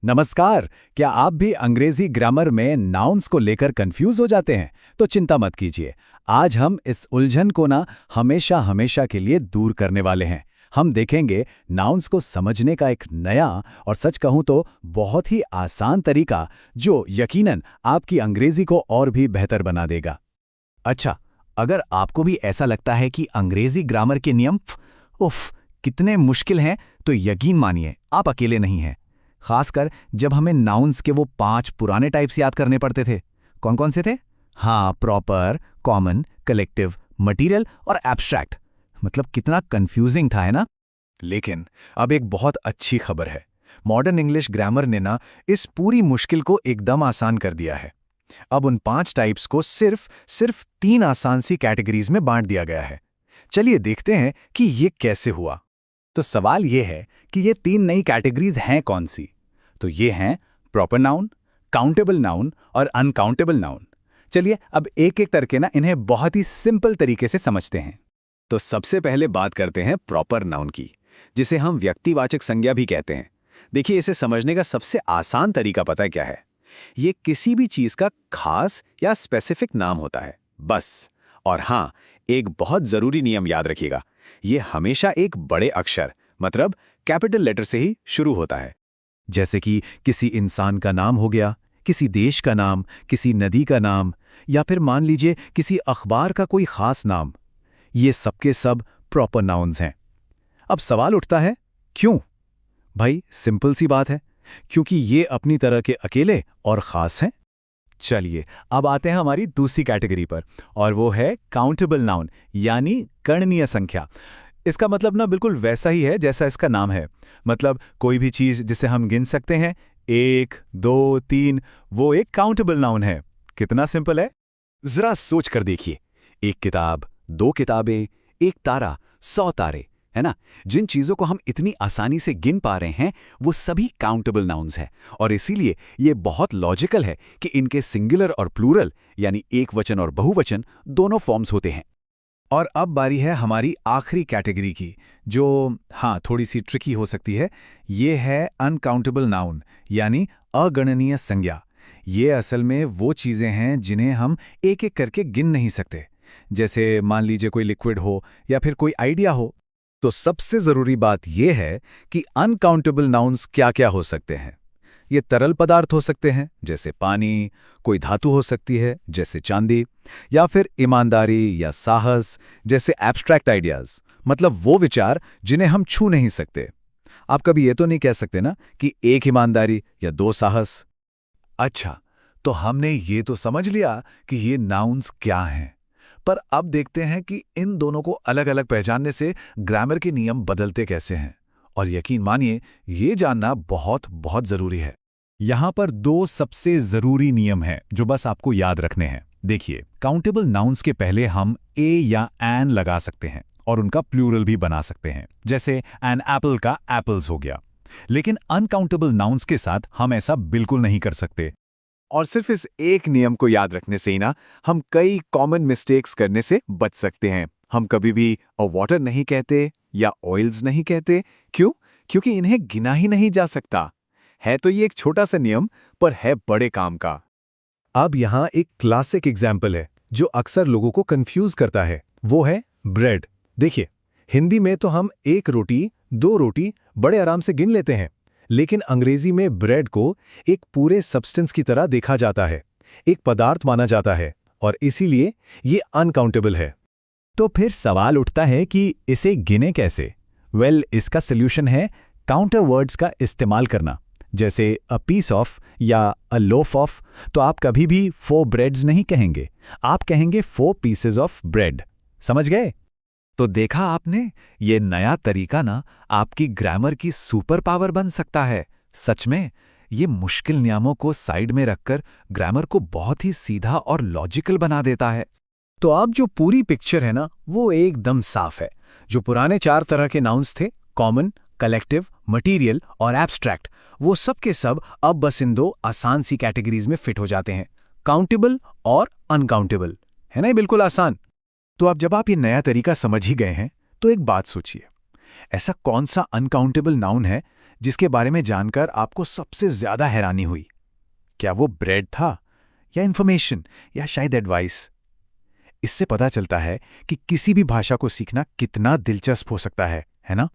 नमस्कार। क्या आप भी अंग्रेजी ग्रामर में नाउन्स को लेकर कंफ्यूज हो जाते हैं? तो चिंता मत कीजिए। आज हम इस उलझन को हमेशा हमेशा के लिए दूर करने वाले हैं। हम देखेंगे नाउन्स को समझने का एक नया और सच कहूं तो बहुत ही आसान तरीका, जो यकीनन आपकी अंग्रेजी को और भी बेहतर बना देगा। अच्छा, अगर आपको भी ऐसा लगता है कि अंग्रेजी ग्रामर के नियम उफ कितने मुश्किल हैं, तो यकीन मानिए आप अकेले नहीं हैं। खासकर जब हमें नाउन्स के वो 5 पुराने टाइप्स याद करने पड़ते थे। कौन कौन से थे? हाँ, प्रॉपर, कॉमन, कलेक्टिव, मटीरियल और एब्स्ट्रैक्ट। मतलब कितना कंफ्यूजिंग था, है ना? लेकिन अब एक बहुत अच्छी खबर है। मॉडर्न इंग्लिश ग्रामर ने इस पूरी मुश्किल को एकदम आसान कर दिया है। अब उन 5 टाइप्स को सिर्फ 3 आसान सी कैटेगरीज में बांट दिया गया है। चलिए देखते हैं कि ये कैसे हुआ। तो सवाल ये है कि ये 3 नई कैटेगरीज हैं कौन सी? तो ये हैं प्रॉपर नाउन, काउंटेबल नाउन और अनकाउंटेबल नाउन। चलिए अब एक एक करके इन्हें बहुत ही सिंपल तरीके से समझते हैं। तो सबसे पहले बात करते हैं प्रॉपर नाउन की, जिसे हम व्यक्तिवाचक संज्ञा भी कहते हैं। देखिए, इसे समझने का सबसे आसान तरीका पता है क्या है? ये किसी भी चीज का खास या स्पेसिफिक नाम होता है, बस। और हाँ, एक बहुत जरूरी नियम याद रखिएगा, ये हमेशा एक बड़े अक्षर मतलब कैपिटल लेटर से ही शुरू होता है। जैसे कि किसी इंसान का नाम हो गया, किसी देश का नाम, किसी नदी का नाम, या फिर मान लीजिए किसी अखबार का कोई खास नाम। ये सबके सब प्रॉपर नाउन्स हैं। अब सवाल उठता है, क्यों? भाई सिंपल सी बात है, क्योंकि ये अपनी तरह के अकेले और खास हैं। चलिए अब आते हैं हमारी दूसरी कैटेगरी पर, और वो है काउंटेबल नाउन, यानी गणनीय संख्या। इसका मतलब बिल्कुल वैसा ही है जैसा इसका नाम है। मतलब कोई भी चीज जिसे हम गिन सकते हैं, 1, 2, 3, वो एक काउंटेबल नाउन है। कितना सिंपल है? जरा सोच कर देखिए, एक किताब, 2 किताबें, एक तारा, 100 तारे, है ना? जिन चीजों को हम इतनी आसानी से गिन पा रहे हैं, वो सभी काउंटेबल नाउन्स हैं। और इसीलिए ये बहुत लॉजिकल है कि इनके सिंगुलर और प्लूरल, यानी एक वचन और बहुवचन, दोनों फॉर्म्स होते हैं। और अब बारी है हमारी आखिरी कैटेगरी की, जो थोड़ी सी ट्रिकी हो सकती है। ये है अनकाउंटेबल नाउन, यानी अगणनीय संज्ञा। ये असल में वो चीज़ें हैं जिन्हें हम एक एक करके गिन नहीं सकते। जैसे मान लीजिए कोई लिक्विड हो या फिर कोई आइडिया हो। तो सबसे ज़रूरी बात यह है कि अनकाउंटेबल नाउन्स क्या क्या हो सकते हैं। ये तरल पदार्थ हो सकते हैं, जैसे पानी, कोई धातु हो सकती है, जैसे चांदी, या फिर ईमानदारी या साहस, जैसे एब्स्ट्रैक्ट आइडियाज, मतलब वो विचार जिन्हें हम छू नहीं सकते। आप कभी ये तो नहीं कह सकते ना कि 1 ईमानदारी या 2 साहस। अच्छा, तो हमने ये तो समझ लिया कि ये नाउन्स क्या हैं। पर अब देखते हैं कि इन दोनों को अलग अलग पहचानने से ग्रामर के नियम बदलते कैसे हैं। और यकीन मानिए, ये जानना बहुत बहुत जरूरी है। यहाँ पर 2 सबसे ज़रूरी नियम हैं जो बस आपको याद रखने हैं। देखिए, काउंटेबल नाउन्स के पहले हम ए या एन लगा सकते हैं और उनका प्लूरल भी बना सकते हैं, जैसे एन एप्पल का एप्पल्स हो गया। लेकिन अनकाउंटेबल नाउन्स के साथ हम ऐसा बिल्कुल नहीं कर सकते। और सिर्फ इस एक नियम को याद रखने से ही हम कई कॉमन मिस्टेक्स करने से बच सकते हैं। हम कभी भी अ वाटर नहीं कहते या ऑयल्स नहीं कहते। क्यों? क्योंकि इन्हें गिना ही नहीं जा सकता। है तो ये एक छोटा सा नियम, पर है बड़े काम का। अब यहाँ एक क्लासिक एग्जाम्पल है जो अक्सर लोगों को कंफ्यूज करता है, वो है ब्रेड। देखिए, हिंदी में तो हम 1 रोटी, 2 रोटी बड़े आराम से गिन लेते हैं, लेकिन अंग्रेजी में ब्रेड को एक पूरे सब्सटेंस की तरह देखा जाता है, एक पदार्थ माना जाता है, और इसीलिए ये अनकाउंटेबल है। तो फिर सवाल उठता है कि इसे गिने कैसे? इसका सल्यूशन है काउंटर वर्ड्स का इस्तेमाल करना। जैसे अ पीस ऑफ या अ लोफ ऑफ, तो आप कभी भी 4 ब्रेड्स नहीं कहेंगे, आप कहेंगे 4 पीसेज ऑफ ब्रेड। समझ गए? तो देखा आपने, ये नया तरीका आपकी ग्रामर की सुपर पावर बन सकता है। सच में, ये मुश्किल नियमों को साइड में रखकर ग्रामर को बहुत ही सीधा और लॉजिकल बना देता है। तो अब जो पूरी पिक्चर है वो एकदम साफ है। जो पुराने 4 तरह के नाउन्स थे, कॉमन, कलेक्टिव, मटीरियल और एब्स्ट्रैक्ट, वो सब के सब अब बस इन 2 आसान सी कैटेगरीज में फिट हो जाते हैं, काउंटेबल और अनकाउंटेबल। है ना? ये बिल्कुल आसान। तो अब जब आप ये नया तरीका समझ ही गए हैं, तो एक बात सोचिए, ऐसा कौन सा अनकाउंटेबल नाउन है जिसके बारे में जानकर आपको सबसे ज्यादा हैरानी हुई? क्या वो ब्रेड था, या इन्फॉर्मेशन, या शायद एडवाइस? इससे पता चलता है कि किसी भी भाषा को सीखना कितना दिलचस्प हो सकता है ना?